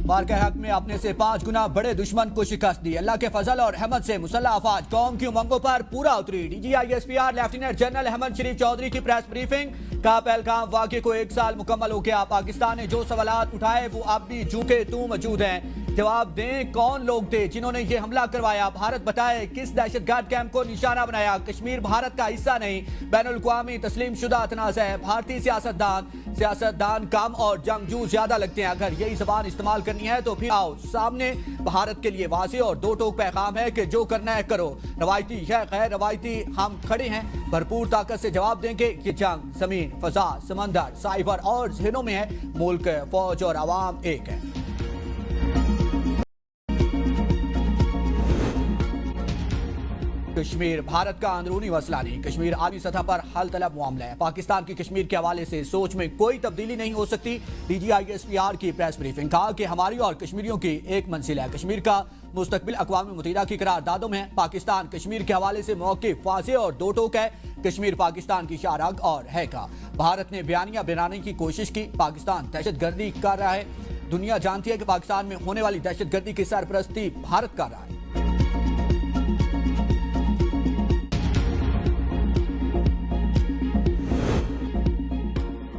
مارکہ حق میں اپنے سے 5 گنا بڑے دشمن کو شکست دی. اللہ کے فضل اور رحمت سے مسلح افواج قوم کی امنگوں پر پورا اتری. D G I S P R lieutenant general Ahmed Sharif Chaudhry کی پریس بریفنگ. کا پہلگام واقعے کو 1 سال مکمل ہو گیا. پاکستان نے جو سوالات اٹھائے وہ اب بھی جھوکے تو موجود ہیں. جواب دیں کون لوگ تھے جنہوں نے یہ حملہ کروایا. بھارت بتائے کس دہشت گرد کیمپ کو نشانہ بنایا. کشمیر بھارت کا حصہ نہیں, بین الاقوامی تسلیم شدہ تنازع ہے. بھارتی سیاستدان کم اور جنگجو زیادہ لگتے ہیں. اگر یہی زبان استعمال کرنی ہے تو پھر آؤ سامنے. بھارت کے لیے واضح اور دو ٹوک پیغام ہے کہ جو کرنا ہے کرو. روایتی یا غیر روایتی ہم کھڑے ہیں. بھرپور طاقت سے جواب دیں گے. یہ جنگ زمین, فضا, سمندر, سائبر اور ذہنوں میں ہے. ملک, فوج اور عوام ایک ہے. کشمیر بھارت کا اندرونی مسئلہ نہیں. کشمیر عالمی سطح پر حل طلب معاملہ ہے. پاکستان کی کشمیر کے حوالے سے سوچ میں کوئی تبدیلی نہیں ہو سکتی. D G I S P R کی پریس بریفنگ. کہا کہ ہماری اور کشمیریوں کی ایک منزل ہے. کشمیر کا مستقبل اقوام متحدہ کی قراردادوں میں ہے. پاکستان کشمیر کے حوالے سے موقف واضح اور دو ٹوک ہے. کشمیر پاکستان کی شاہراہ اور ہے کا. بھارت نے بیانیہ بنانے کی کوشش کی. پاکستان دہشت گردی کر رہا ہے. دنیا جانتی ہے کہ پاکستان میں ہونے والی دہشت گردی کی سرپرستی بھارت کر رہا ہے.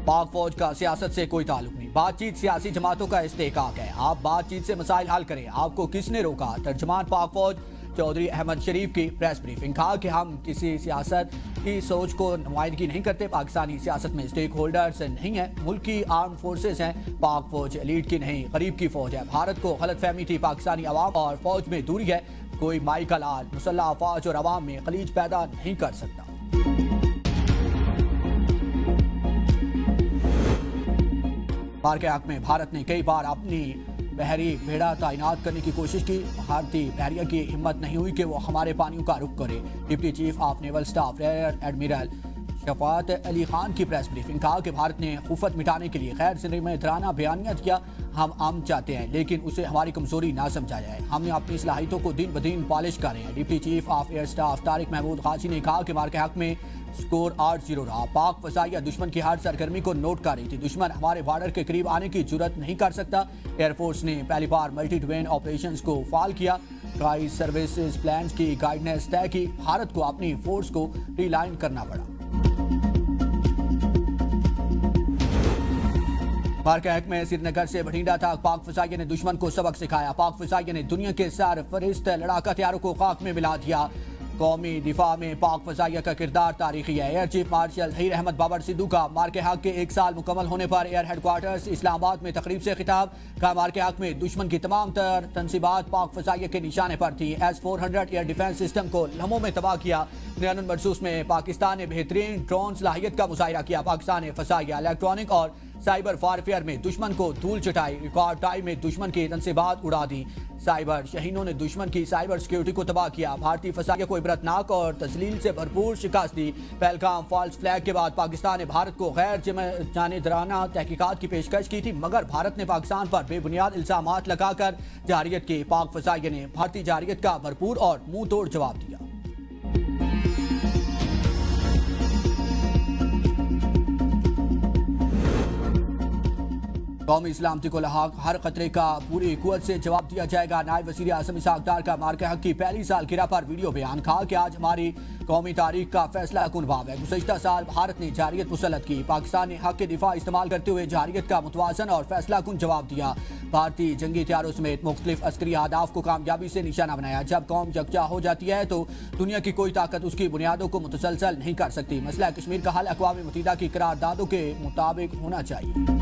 پاک فوج کا سیاست سے کوئی تعلق نہیں. بات چیت سیاسی جماعتوں کا استحقاق ہے. آپ بات چیت سے مسائل حل کریں. آپ کو کس نے روکا. ترجمان پاک فوج چودھری احمد شریف کی پریس بریفنگ. کہا کہ ہم کسی سیاست کی سوچ کو نمائندگی نہیں کرتے. پاکستانی سیاست میں اسٹیک ہولڈرز نہیں ہیں. ملک کی آرم فورسز ہیں. پاک فوج ایلیٹ کی نہیں غریب کی فوج ہے. بھارت کو غلط فہمی تھی. پاکستانی عوام اور فوج میں دوری ہے. کوئی مائی کا لال مسلح افواج اور عوام میں خلیج پیدا نہیں کر سکتا. مارکہ حق میں بھارت نے کئی بار اپنی بحری بیڑا تعینات کرنے کی کوشش کی. بھارتی بحریہ کی ہمت نہیں ہوئی کہ وہ ہمارے پانیوں کا رخ کرے. Deputy chief of naval staff rear admiral Shafaat Ali Khan کی پریس بریفنگ. کہا کہ بھارت نے خفت مٹانے کے لیے غیر ذمہ بیانیہ دیا. ہم چاہتے ہیں لیکن اسے ہماری کمزوری نہ سمجھا جائے. ہم نے اپنی صلاحیتوں کو دن بدن پالش کر رہے ہیں. Deputy chief of air staff Tariq Mahmood Ghazi نے کہا کہ مارکہ حق میں سکور 8-0 رہا. پاک فضائیہ دشمن کی ہر سرگرمی کو نوٹ کر رہی تھی. دشمن ہمارے بارڈر کے قریب آنے کی جرت نہیں کر سکتا. ایئر فورس نے پہلی بار ملٹی ڈومین آپریشنز کو فعال کیا. اسکائی سروسز پلانز کی گائیڈنس طے کی. بھارت کو اپنی فورس کو ری لائن کرنا پڑا. مارکہ حق میں سری نگر سے بٹھنڈا تک پاک فضائیہ نے دشمن کو سبق سکھایا. پاک فضائیہ نے دنیا کے سرفہرست لڑاکا ہتھیاروں کو خاک میں ملا دیا. قومی دفاع میں پاک فضائیہ کا کردار تاریخی ہے. Air chief marshal Zaheer Ahmed Babar Sidhu کا مارکہ حق کے 1 سال مکمل ہونے پر air headquarters Islamabad میں تقریب سے خطاب. کا مارکہ حق میں دشمن کی تمام تر تنصیبات پاک فضائیہ کے نشانے پر تھی. S-400 ایئر ڈیفنس سسٹم کو لمحوں میں تباہ کیا. نیان مرسوس میں پاکستان نے بہترین ڈرون صلاحیت کا مظاہرہ کیا. پاکستان نے فضائیہ, الیکٹرانک اور سائبر وارفیئر میں دشمن کو دھول چٹائی. ریکارڈ ٹائم میں دشمن کی تنصیبات اڑا دی. سائبر شہینوں نے دشمن کی سائبر سیکیورٹی کو تباہ کیا. بھارتی فضائیہ کو عبرتناک اور تذلیل سے بھرپور شکست دی. پہلگام فالس فلیگ کے بعد پاکستان نے بھارت کو غیر جانبدارانہ تحقیقات کی پیشکش کی تھی, مگر بھارت نے پاکستان پر بے بنیاد الزامات لگا کر جارحیت کی. پاک فضائیہ نے بھارتی جارحیت کا بھرپور اور منہ توڑ جواب دیا. قومی سلامتی کو لاحق ہر خطرے کا پوری قوت سے جواب دیا جائے گا. نائب وزیر اعظم اسحاق ڈار کا مارکہ حق کی پہلی سالگرہ پر ویڈیو بیان. کہا کہ آج ہماری قومی تاریخ کا فیصلہ کن باب ہے. گزشتہ سال بھارت نے جارحیت مسلط کی. پاکستان نے حق کے دفاع استعمال کرتے ہوئے جارحیت کا متوازن اور فیصلہ کن جواب دیا. بھارتی جنگی ہتھیاروں سمیت مختلف عسکری اہداف کو کامیابی سے نشانہ بنایا. جب قوم یکجا ہو جاتی ہے تو دنیا کی کوئی طاقت اس کی بنیادوں کو متزلزل نہیں کر سکتی. مسئلہ کشمیر کا حل اقوام متحدہ کی قراردادوں کے مطابق ہونا چاہیے.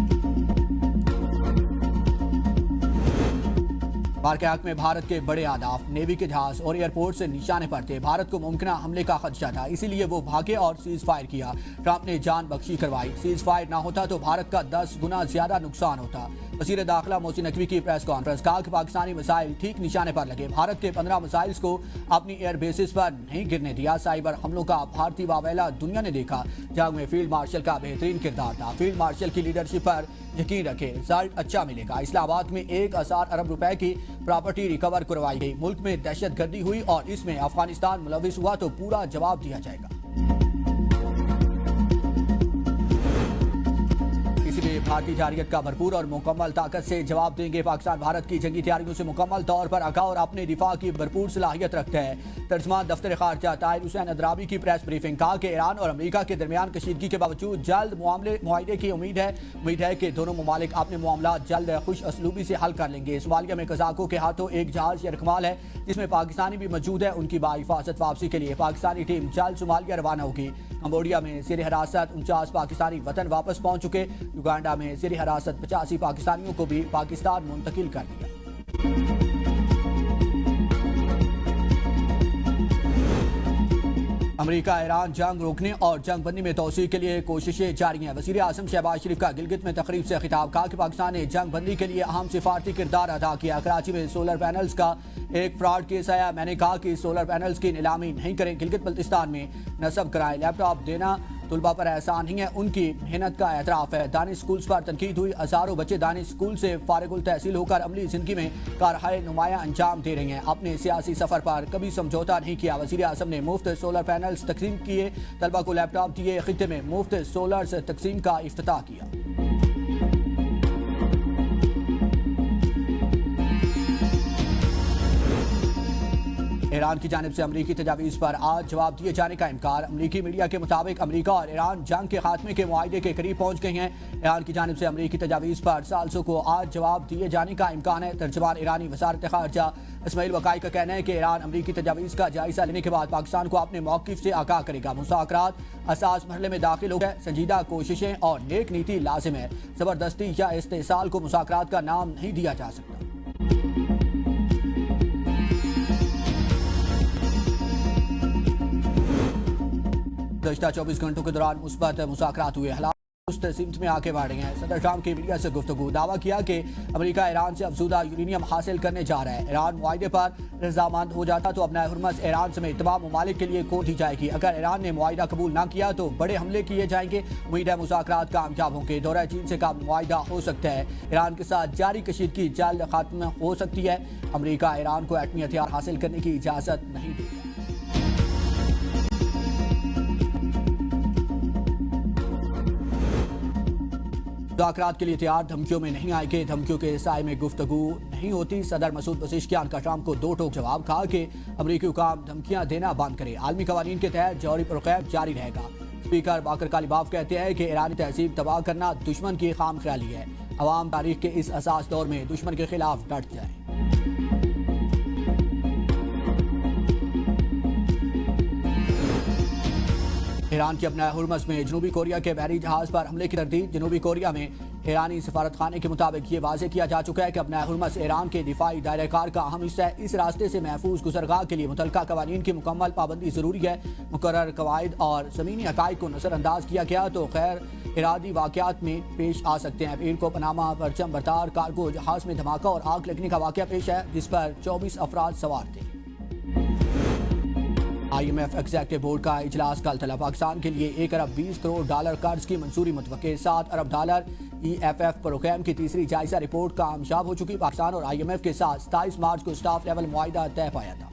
مارکہ حق میں بھارت کے بڑے اہداف نیوی کے جہاز اور ایئرپورٹ سے نشانے پر تھے. بھارت کو ممکنہ حملے کا خدشہ تھا, اسی لیے وہ بھاگے اور سیز فائر کیا. ٹرمپ نے جان بخشی کروائی. سیز فائر نہ ہوتا تو بھارت کا 10 گنا زیادہ نقصان ہوتا. وزیر داخلہ محسن نقوی کی پریس کانفرنس. کہا کہ پاکستانی مسائل ٹھیک نشانے پر لگے. بھارت کے 15 مسائلز کو اپنی ایئر بیسز پر نہیں گرنے دیا. سائبر حملوں کا بھارتی واویلا دنیا نے دیکھا. جنگ میں فیلڈ مارشل کا بہترین کردار تھا. فیلڈ مارشل کی لیڈرشپ پر یقین رکھیں, رزلٹ اچھا ملے گا. اسلام آباد میں 1,000 ارب روپے کی پراپرٹی ریکور کروائی گئی. ملک میں دہشت گردی ہوئی اور اس میں افغانستان ملوث ہوا تو پورا جواب دیا جائے گا. اسی لیے بھارتی جارحیت کا بھرپور اور مکمل طاقت سے جواب دیں گے۔ پاکستان بھارت کی جنگی تیاریوں سے مکمل طور پر آگاہ اور اپنے دفاع کی بھرپور صلاحیت رکھتا ہے۔ ترجمان دفتر خارجہ طاہر حسین اندرابی کی پریس بریفنگ، کہا کہ ایران اور امریکہ کے درمیان کشیدگی کے باوجود جلد معاہدے کی امید ہے کہ دونوں ممالک اپنے معاملات جلد خوش اسلوبی سے حل کر لیں گے۔ صومالیہ میں قزاقوں کے ہاتھوں ایک جہاز یرغمال ہے جس میں پاکستانی بھی موجود ہے۔ ان کی باحفاظت واپسی کے لیے پاکستانی ٹیم جلد صومالیہ روانہ ہوگی۔ کمبوڈیا میں زیر حراست 49 پاکستانی وطن واپس پہنچ چکے۔ یوگانڈا میں زیر حراست 85 پاکستانیوں کو بھی پاکستان منتقل کر دیا۔ امریکہ ایران جنگ روکنے اور جنگ بندی میں توسیع کے لیے کوششیں جاری ہیں۔ وزیر اعظم شہباز شریف کا گلگت میں تقریب سے خطاب، کہا کہ پاکستان نے جنگ بندی کے لیے اہم سفارتی کردار ادا کیا۔ کراچی میں سولر پینلز کا ایک فراڈ کیس آیا، میں نے کہا کہ سولر پینلز کی نیلامی نہیں کریں، گلگت بلتستان میں نصب کرائیں۔ لیپ ٹاپ دینا طلبہ پر احسان نہیں ہے، ان کی محنت کا اعتراف ہے۔ دانش سکولز پر تنقید ہوئی، ہزاروں بچے دانش سکول سے فارغ التحصیل ہو کر عملی زندگی میں کارہائے نمایاں انجام دے رہے ہیں، اپنے سیاسی سفر پر کبھی سمجھوتا نہیں کیا۔ وزیر اعظم نے مفت سولر پینلز تقسیم کیے، طلبہ کو لیپ ٹاپ دیے، خطے میں مفت سولرز تقسیم کا افتتاح کیا۔ ایران کی جانب سے امریکی تجاویز پر آج جواب دیے جانے کا امکان۔ امریکی میڈیا کے مطابق امریکہ اور ایران جنگ کے خاتمے کے معاہدے کے قریب پہنچ گئے ہیں۔ ایران کی جانب سے امریکی تجاویز پر ثالثوں کو آج جواب دیے جانے کا امکان ہے۔ ترجمان ایرانی وزارت خارجہ اسماعیل وقائی کا کہنا ہے کہ ایران امریکی تجاویز کا جائزہ لینے کے بعد پاکستان کو اپنے موقف سے آگاہ کرے گا۔ مذاکرات حساس مرحلے میں داخل ہو گئے، سنجیدہ کوششیں اور نیک نیتی لازم ہے، زبردستی یا استحصال کو مذاکرات کا نام نہیں دیا جا سکتا۔ گزشتہ 24 گھنٹوں کے دوران مثبت مذاکرات ہوئے، حالات سمت میں آگے بڑھ رہے ہیں۔ صدر ٹرمپ کی میڈیا سے گفتگو، دعویٰ کیا کہ امریکہ ایران سے افزودہ یورینیم حاصل کرنے جا رہا ہے۔ ایران معاہدے پر رضامند ہو جاتا تو اپنا ہرمز ایران سمیت تمام ممالک کے لیے کھول دی جائے گی۔ اگر ایران نے معاہدہ قبول نہ کیا تو بڑے حملے کیے جائیں گے۔ امید ہے مذاکرات کامیاب ہوں گے، دورہ چین سے قبل معاہدہ ہو سکتا ہے۔ ایران کے ساتھ جاری کشیدگی جلد ختم ہو سکتی ہے۔ امریکہ ایران کو ایٹمی ہتھیار حاصل کرنے کی اجازت نہیں دے گا۔ مذاکرات کے لیے تیار، دھمکیوں میں نہیں آئے گے، دھمکیوں کے سائے میں گفتگو نہیں ہوتی۔ صدر مسعود پزشکیان کا ٹرمپ کو دو ٹوک جواب، کہا کہ امریکی حکام دھمکیاں دینا بند کرے، عالمی قوانین کے تحت جوہری پرغیب جاری رہے گا۔ اسپیکر باقر کالیباف کہتے ہیں کہ ایرانی تہذیب تباہ کرنا دشمن کی خام خیالی ہے، عوام تاریخ کے اس حساس دور میں دشمن کے خلاف ڈٹ جائیں۔ ایران کی اپنا ہرمز میں جنوبی کوریا کے بحری جہاز پر حملے کی تردید، جنوبی کوریا میں ایرانی سفارت خانے کے مطابق یہ واضح کیا جا چکا ہے کہ اپنا ہرمز ایران کے دفاعی دائرہ کار کا اہم حصہ ہے۔ اس راستے سے محفوظ گزرگاہ کے لیے متعلقہ قوانین کی مکمل پابندی ضروری ہے۔ مقرر قواعد اور زمینی حقائق کو نظر انداز کیا گیا تو غیر ارادی واقعات میں پیش آ سکتے ہیں۔ اپریل کو پاناما پرچم بردار کارگو جہاز میں دھماکہ اور آگ لگنے کا واقعہ پیش ہے جس پر 24 افراد سوار تھے۔ IMF ایگزیکٹو بورڈ کا اجلاس کل طلب، پاکستان کے لیے $1 ارب 20 کروڑ قرض کی منظوری متوقع، $7 ارب EFF پروگرام کی تیسری جائزہ رپورٹ کامیاب ہو چکی۔ پاکستان اور IMF کے ساتھ 27 مارچ کو اسٹاف لیول معاہدہ طے پایا تھا۔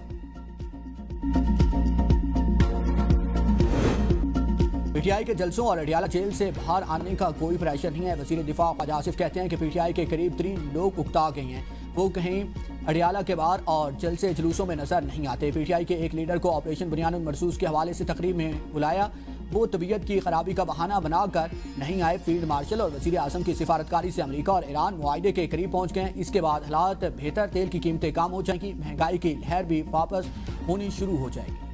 PTI کے جلسوں اور اڈیالہ جیل سے باہر آنے کا کوئی پریشر نہیں ہے۔ وزیر دفاع خواجہ آصف کہتے ہیں کہ PTI کے قریب ترین لوگ اکتا گئے ہیں، وہ کہیں اڈیالہ کے باہر اور جلسے جلوسوں میں نظر نہیں آتے۔ PTI کے ایک لیڈر کو آپریشن بنیان المرصوص کے حوالے سے تقریب میں بلایا، وہ طبیعت کی خرابی کا بہانہ بنا کر نہیں آئے۔ فیلڈ مارشل اور وزیر اعظم کی سفارتکاری سے امریکہ اور ایران معاہدے کے قریب پہنچ گئے، اس کے بعد حالات بہتر، تیل کی قیمتیں کم ہو جائیں گی، مہنگائی کی لہر بھی واپس ہونی شروع ہو جائے گی۔